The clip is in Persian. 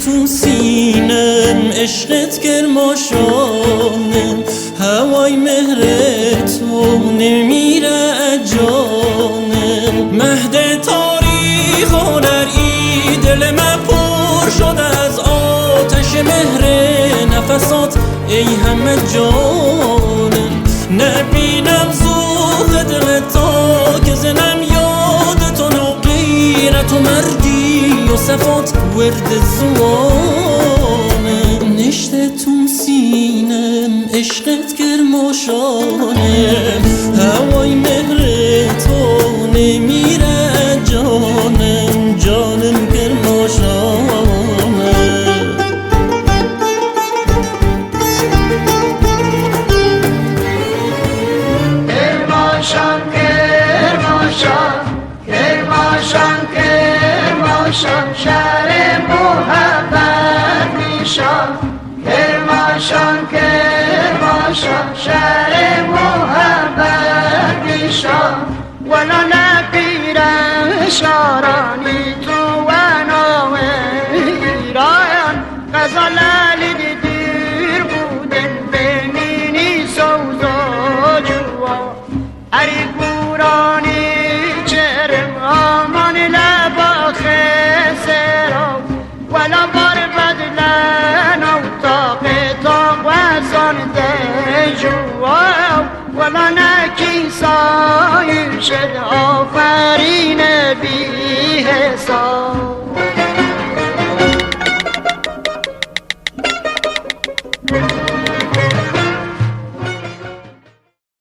تو سینم عشقت گرماشانم هوای مهر تو نمیره جانم مهد تاریخ هنری دل من پر شده از آتش مهر نفسات ای همه جانم نبینم ذوق دل تا که زنم یاد تو نو غیرت و مردی و صفات ورد زبانم نشته تو سینم عشقت گرماشانم هوای مهر تو نمیره جانم جانم گرماشانم کرماشان کرماشان کرماشان کرماشان شهر محبت میشان کرماشان کرماشان شهر محبت میشان ولا نبیرن شارانی تو و نام ایران غزال علی دیر بودن بینینی سوزا جوا اری بورانی چرم آمان لبا خسرا ولا بار بدلن او تاق وزان دجوا ولا نکی سایر شد آفرین بی حساب